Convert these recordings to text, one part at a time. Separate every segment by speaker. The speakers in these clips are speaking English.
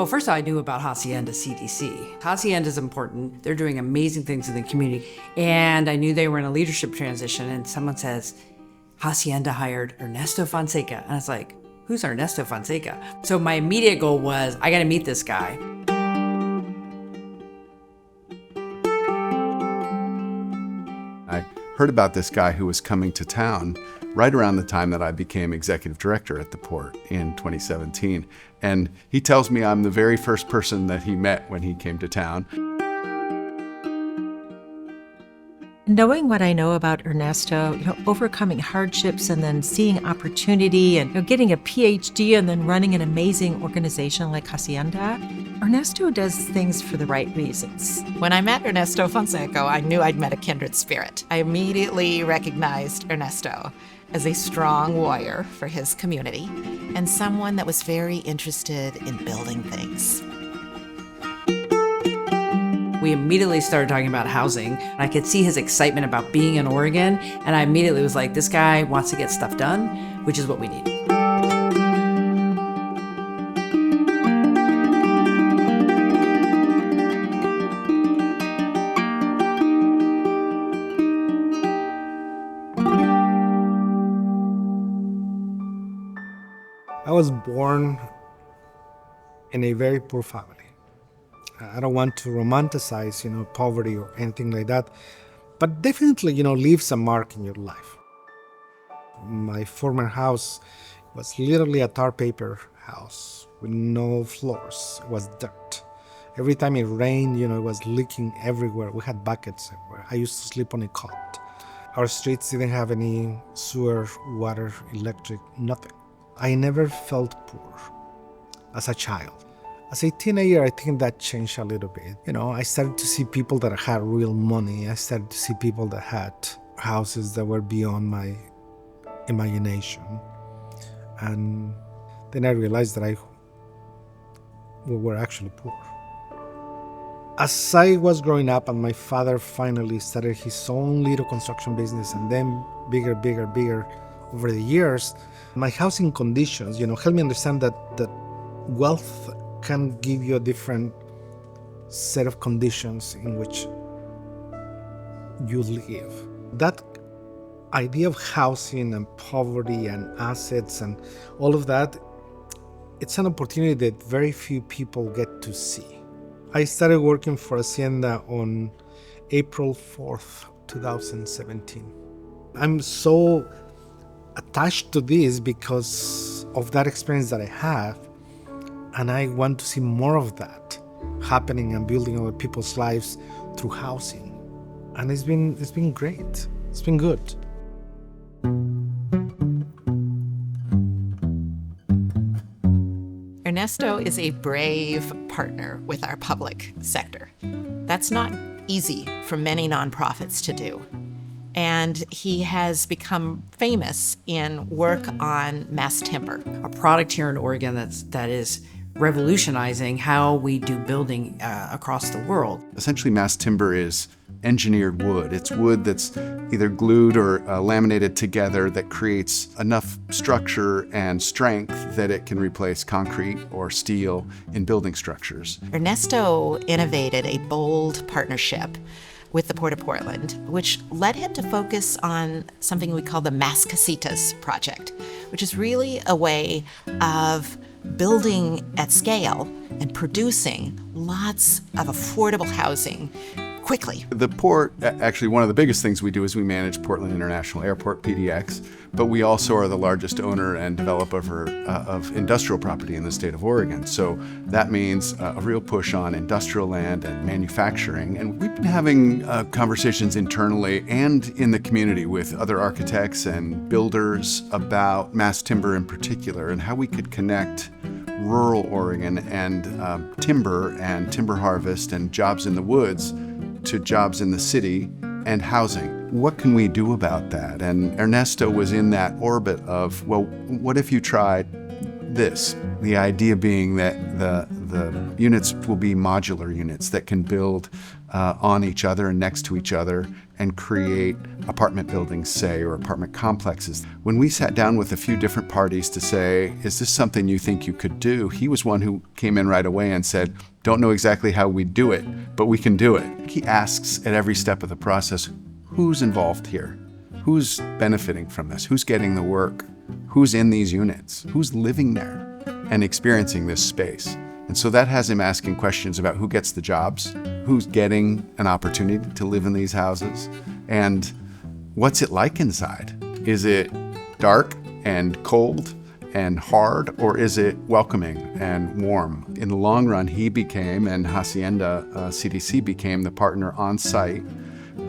Speaker 1: Well, first I knew about Hacienda CDC. Hacienda is important. They're doing amazing things in the community. And I knew they were in a leadership transition, and someone says, Hacienda hired Ernesto Fonseca. And I was like, who's Ernesto Fonseca? So my immediate goal was, I got to meet this guy.
Speaker 2: I heard about this guy who was coming to town right around the time that I became executive director at the port in 2017. And he tells me I'm the very first person that he met when he came to town.
Speaker 3: Knowing what I know about Ernesto, overcoming hardships and then seeing opportunity and getting a PhD and then running an amazing organization like Hacienda, Ernesto does things for the right reasons.
Speaker 4: When I met Ernesto Fonseca, I knew I'd met a kindred spirit. I immediately recognized Ernesto as a strong warrior for his community and someone that was very interested in building things.
Speaker 1: We immediately started talking about housing. I could see his excitement about being in Oregon, and I immediately was like, this guy wants to get stuff done, which is what we need.
Speaker 5: I was born in a very poor family. I don't want to romanticize, poverty or anything like that, but definitely, leaves a mark in your life. My former house was literally a tar paper house with no floors. It was dirt. Every time it rained, it was leaking everywhere. We had buckets everywhere. I used to sleep on a cot. Our streets didn't have any sewer, water, electric, nothing. I never felt poor as a child. As a teenager, I think that changed a little bit. I started to see people that had real money. I started to see people that had houses that were beyond my imagination. And then I realized that we were actually poor. As I was growing up and my father finally started his own little construction business and then bigger over the years, my housing conditions, helped me understand that wealth can give you a different set of conditions in which you live. That idea of housing and poverty and assets and all of that, it's an opportunity that very few people get to see. I started working for Hacienda on April 4th, 2017. I'm so attached to this because of that experience that I have. And I want to see more of that happening and building other people's lives through housing. And it's been great. It's been good.
Speaker 4: Ernesto is a brave partner with our public sector. That's not easy for many nonprofits to do. And he has become famous in work on mass timber.
Speaker 1: A product here in Oregon that is revolutionizing how we do building across the world.
Speaker 2: Essentially, mass timber is engineered wood. It's wood that's either glued or laminated together that creates enough structure and strength that it can replace concrete or steel in building structures.
Speaker 4: Ernesto innovated a bold partnership with the Port of Portland, which led him to focus on something we call the Mass Casitas project, which is really a way of building at scale and producing lots of affordable housing quickly.
Speaker 2: The port, actually one of the biggest things we do is we manage Portland International Airport, PDX, but we also are the largest owner and developer of industrial property in the state of Oregon. So that means a real push on industrial land and manufacturing. And we've been having conversations internally and in the community with other architects and builders about mass timber in particular and how we could connect rural Oregon and timber harvest and jobs in the woods to jobs in the city and housing. What can we do about that? And Ernesto was in that orbit of, well, what if you tried this? The idea being that the units will be modular units that can build on each other and next to each other and create apartment buildings, say, or apartment complexes. When we sat down with a few different parties to say, is this something you think you could do? He was one who came in right away and said, don't know exactly how we do it, but we can do it. He asks at every step of the process, who's involved here? Who's benefiting from this? Who's getting the work? Who's in these units? Who's living there and experiencing this space? And so that has him asking questions about who gets the jobs, who's getting an opportunity to live in these houses, and what's it like inside? Is it dark and cold and hard, or is it welcoming and warm? In the long run, he became, and Hacienda CDC became, the partner on site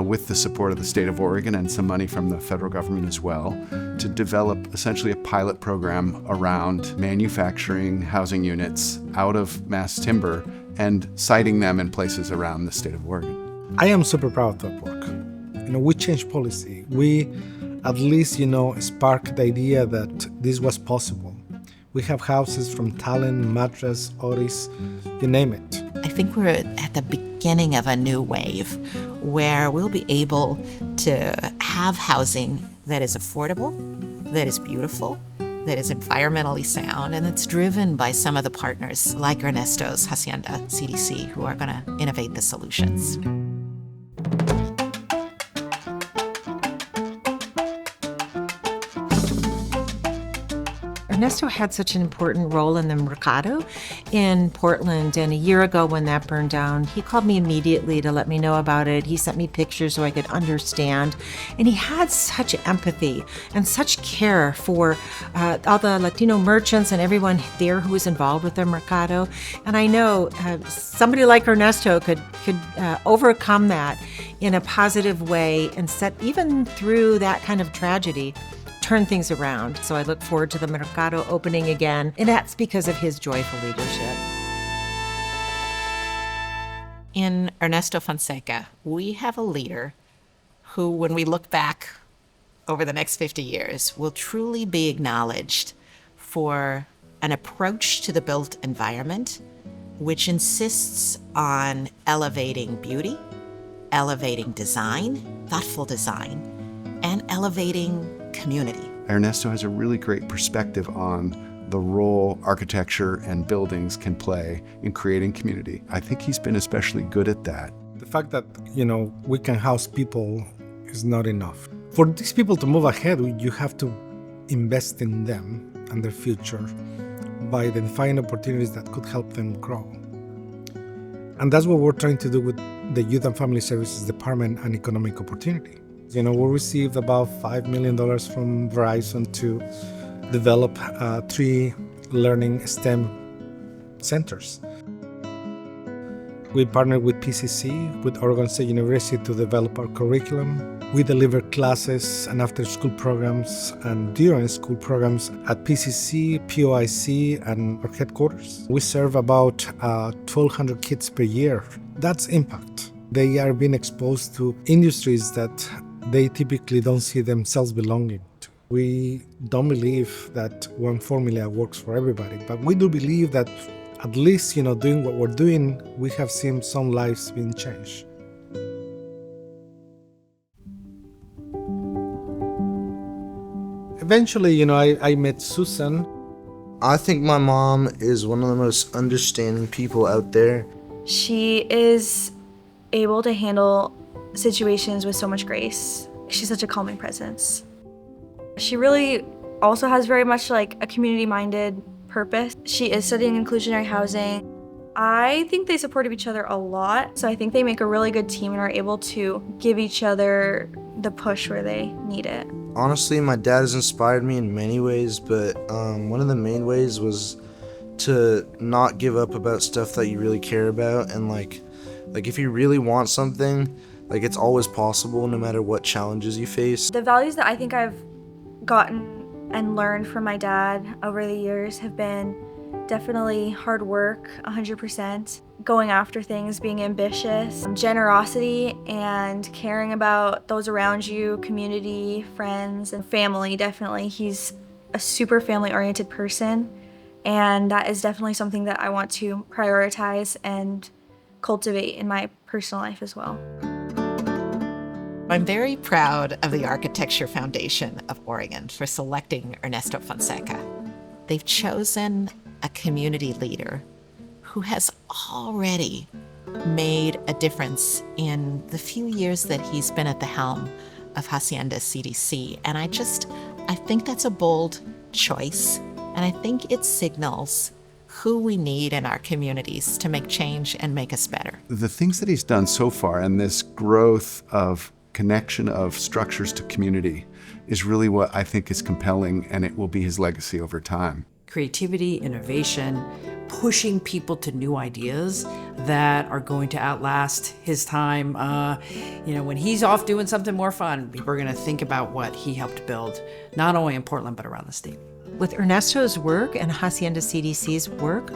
Speaker 2: with the support of the state of Oregon and some money from the federal government as well, to develop essentially a pilot program around manufacturing housing units out of mass timber and siting them in places around the state of Oregon.
Speaker 5: I am super proud of that work. We changed policy. We at least, sparked the idea that this was possible. We have houses from Tallinn, Madras, Oris, you name it.
Speaker 4: I think we're at the beginning of a new wave where we'll be able to have housing that is affordable, that is beautiful, that is environmentally sound, and that's driven by some of the partners like Ernesto's Hacienda CDC, who are going to innovate the solutions.
Speaker 3: Ernesto had such an important role in the Mercado in Portland, and a year ago when that burned down, he called me immediately to let me know about it. He sent me pictures so I could understand, and he had such empathy and such care for all the Latino merchants and everyone there who was involved with the Mercado. And I know somebody like Ernesto could overcome that in a positive way and set, even through that kind of tragedy, turn things around. So I look forward to the Mercado opening again, and that's because of his joyful leadership.
Speaker 4: In Ernesto Fonseca, we have a leader who, when we look back over the next 50 years, will truly be acknowledged for an approach to the built environment which insists on elevating beauty, elevating design, thoughtful design, and elevating community.
Speaker 2: Ernesto has a really great perspective on the role architecture and buildings can play in creating community. I think he's been especially good at that.
Speaker 5: The fact that, we can house people is not enough. For these people to move ahead, you have to invest in them and their future by identifying opportunities that could help them grow. And that's what we're trying to do with the Youth and Family Services Department and Economic Opportunity. We received about $5 million from Verizon to develop 3 learning STEM centers. We partnered with PCC, with Oregon State University, to develop our curriculum. We deliver classes and after-school programs and during-school programs at PCC, POIC, and our headquarters. We serve about 1,200 kids per year. That's impact. They are being exposed to industries that they typically don't see themselves belonging to. We don't believe that one formula works for everybody, but we do believe that at least, doing what we're doing, we have seen some lives being changed. Eventually, I met Susan.
Speaker 6: I think my mom is one of the most understanding people out there.
Speaker 7: She is able to handle situations with so much grace. She's such a calming presence. She really also has very much like a community-minded purpose. She is studying inclusionary housing. I think they support each other a lot, so I think they make a really good team and are able to give each other the push where they need it.
Speaker 6: Honestly, my dad has inspired me in many ways, but one of the main ways was to not give up about stuff that you really care about, and like if you really want something, it's always possible no matter what challenges you face.
Speaker 7: The values that I think I've gotten and learned from my dad over the years have been definitely hard work, 100%, going after things, being ambitious, generosity, and caring about those around you, community, friends, and family, definitely. He's a super family-oriented person, and that is definitely something that I want to prioritize and cultivate in my personal life as well.
Speaker 4: I'm very proud of the Architecture Foundation of Oregon for selecting Ernesto Fonseca. They've chosen a community leader who has already made a difference in the few years that he's been at the helm of Hacienda CDC. And I think that's a bold choice. And I think it signals who we need in our communities to make change and make us better.
Speaker 2: The things that he's done so far and this growth of connection of structures to community is really what I think is compelling, and it will be his legacy over time.
Speaker 1: Creativity, innovation, pushing people to new ideas that are going to outlast his time. When he's off doing something more fun, people are going to think about what he helped build, not only in Portland, but around the state.
Speaker 3: With Ernesto's work and Hacienda CDC's work,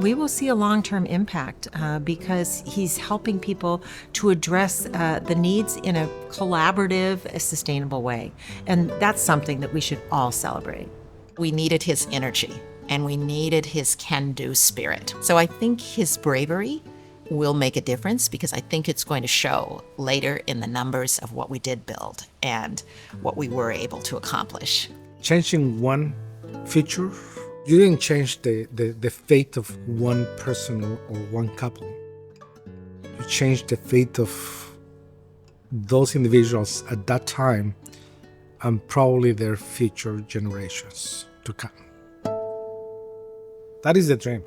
Speaker 3: we will see a long-term impact because he's helping people to address the needs in a collaborative, sustainable way. And that's something that we should all celebrate.
Speaker 4: We needed his energy and we needed his can-do spirit. So I think his bravery will make a difference because I think it's going to show later in the numbers of what we did build and what we were able to accomplish.
Speaker 5: Changing one feature, you didn't change the fate of one person or one couple. You changed the fate of those individuals at that time and probably their future generations to come. That is the dream.